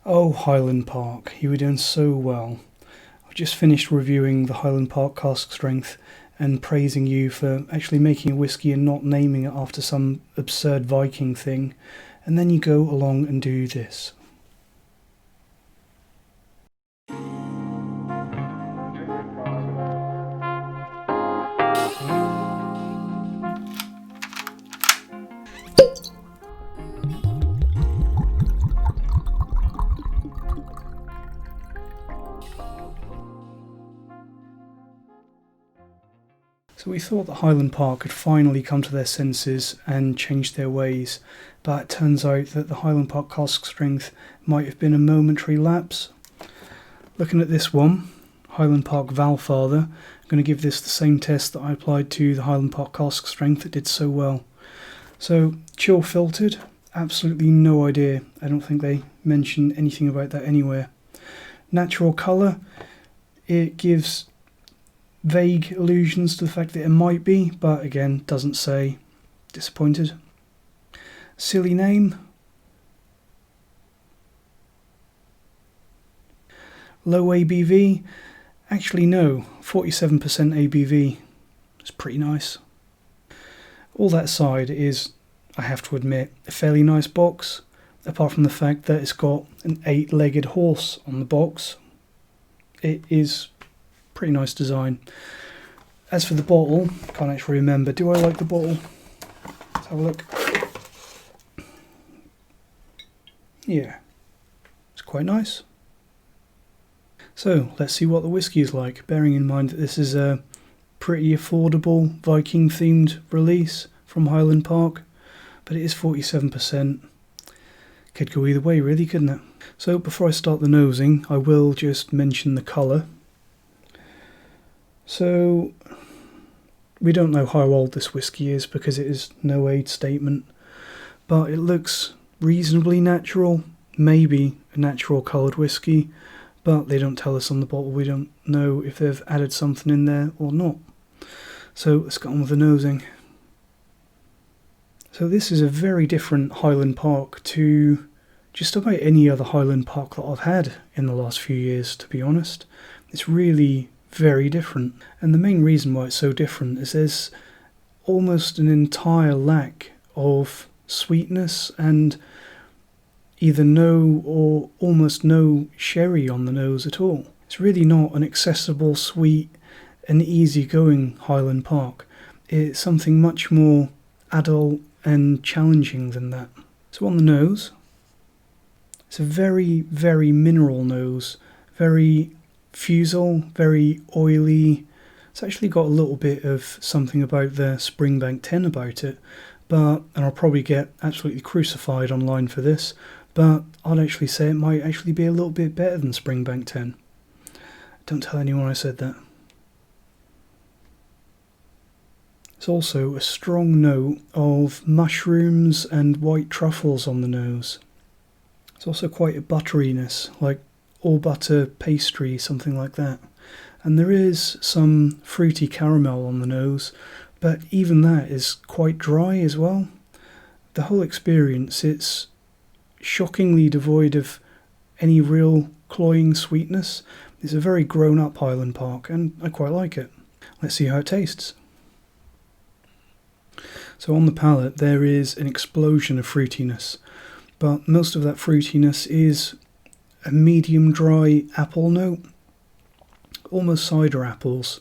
Oh, Highland Park, you were doing so well. I've just finished reviewing the Highland Park cask strength and praising you for actually making a whiskey and not naming it after some absurd Viking thing. And then you go along and do this. So we thought that Highland Park had finally come to their senses and changed their ways, but it turns out that the Highland Park cask strength might have been a momentary lapse. Looking at this one, Highland Park Valfather, I'm going to give this the same test that I applied to the Highland Park cask strength that did so well. So, chill filtered, absolutely no idea. I don't think they mention anything about that anywhere. Natural colour, it gives vague allusions to the fact that it might be, but again, doesn't say. Disappointed. Silly name. Low ABV. Actually no, 47% ABV. It's pretty nice. All that aside is, I have to admit, a fairly nice box, apart from the fact that it's got an 8-legged horse on the box. It is pretty nice design. As for the bottle, can't actually remember. Do I like the bottle? Let's have a look. Yeah, it's quite nice. So let's see what the whiskey is like, bearing in mind that this is a pretty affordable Viking themed release from Highland Park, but it is 47%. Could go either way really, couldn't it? So before I start the nosing, I will just mention the colour. So we don't know how old this whiskey is because it is no age statement, but it looks reasonably natural, maybe a natural coloured whiskey, but they don't tell us on the bottle. We don't know if they've added something in there or not. So let's get on with the nosing. So this is a very different Highland Park to just about any other Highland Park that I've had in the last few years, to be honest. It's really very different, and the main reason why it's so different is there's almost an entire lack of sweetness and either no or almost no sherry on the nose at all. It's really not an accessible, sweet and easygoing Highland Park. It's something much more adult and challenging than that. So on the nose, it's a very, very mineral nose, very fusel, very oily. It's actually got a little bit of something about the Springbank 10 about it, and I'll probably get absolutely crucified online for this, but I'd actually say it might actually be a little bit better than Springbank 10. Don't tell anyone I said that. It's also a strong note of mushrooms and white truffles on the nose. It's also quite a butteriness, like all butter pastry, something like that. And there is some fruity caramel on the nose, but even that is quite dry as well. The whole experience, it's shockingly devoid of any real cloying sweetness. It's a very grown-up Highland Park, and I quite like it. Let's see how it tastes. So on the palate, there is an explosion of fruitiness, but most of that fruitiness is a medium dry apple note, almost cider apples,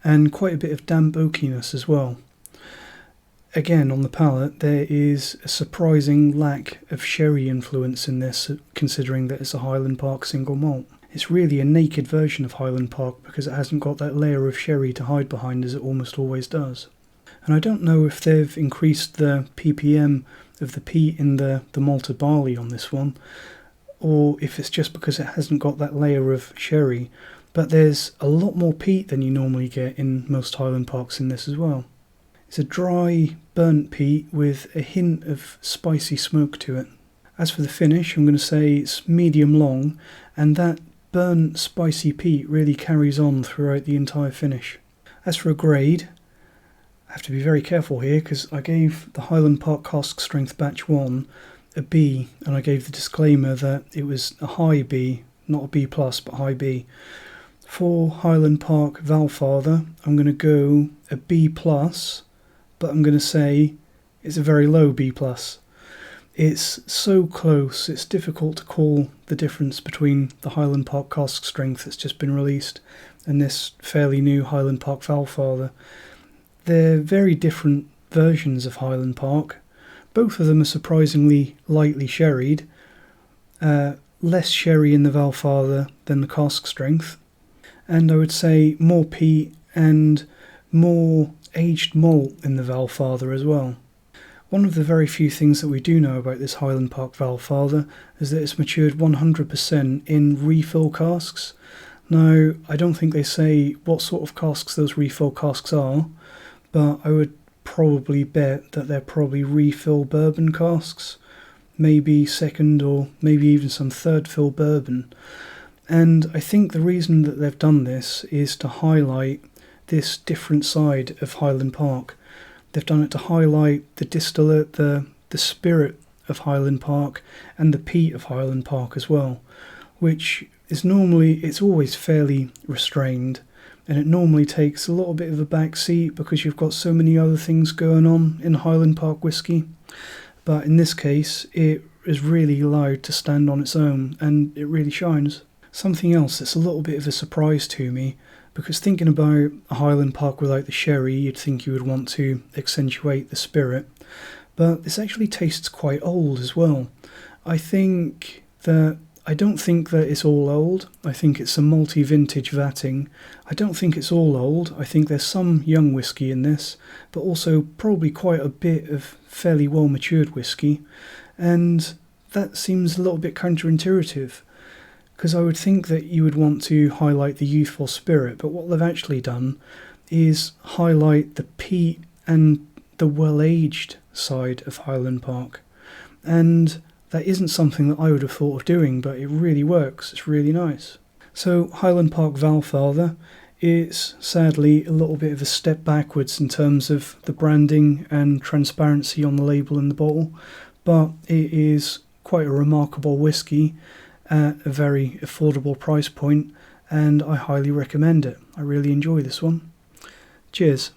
and quite a bit of damp oakiness as well. Again, on the palate, there is a surprising lack of sherry influence in this, considering that it's a Highland Park single malt. It's really a naked version of Highland Park because it hasn't got that layer of sherry to hide behind as it almost always does. And I don't know if they've increased the ppm of the peat in the malted barley on this one, or if it's just because it hasn't got that layer of sherry, but there's a lot more peat than you normally get in most Highland Parks in this as well. It's a dry, burnt peat with a hint of spicy smoke to it. As for the finish, I'm going to say it's medium long, and that burnt, spicy peat really carries on throughout the entire finish. As for a grade, I have to be very careful here because I gave the Highland Park cask strength batch 1 a B, and I gave the disclaimer that it was a high B, not a B plus, but high B. For Highland Park Valfather, I'm going to go a B plus, but I'm going to say it's a very low B plus. It's so close, it's difficult to call the difference between the Highland Park cask strength that's just been released and this fairly new Highland Park Valfather. They're very different versions of Highland Park. Both of them are surprisingly lightly sherried, less sherry in the Valfather than the cask strength, and I would say more peat and more aged malt in the Valfather as well. One of the very few things that we do know about this Highland Park Valfather is that it's matured 100% in refill casks. Now, I don't think they say what sort of casks those refill casks are, but I would probably bet that they're probably refill bourbon casks, maybe second or maybe even some third fill bourbon. And I think the reason that they've done this is to highlight this different side of Highland Park. They've done it to highlight the distillate, the spirit of Highland Park and the peat of Highland Park as well, which is it's always fairly restrained, and it normally takes a little bit of a back seat because you've got so many other things going on in Highland Park whisky. But in this case, it is really allowed to stand on its own, and it really shines. Something else that's a little bit of a surprise to me, because thinking about a Highland Park without the sherry, you'd think you would want to accentuate the spirit, but this actually tastes quite old as well. I don't think that it's all old. I think it's a multi-vintage vatting. I don't think it's all old. I think there's some young whisky in this, but also probably quite a bit of fairly well-matured whisky, and that seems a little bit counterintuitive, because I would think that you would want to highlight the youthful spirit, but what they've actually done is highlight the peat and the well-aged side of Highland Park. And that isn't something that I would have thought of doing, but it really works. It's really nice. So Highland Park Valfather is sadly a little bit of a step backwards in terms of the branding and transparency on the label and the bottle, but it is quite a remarkable whisky at a very affordable price point, and I highly recommend it. I really enjoy this one. Cheers.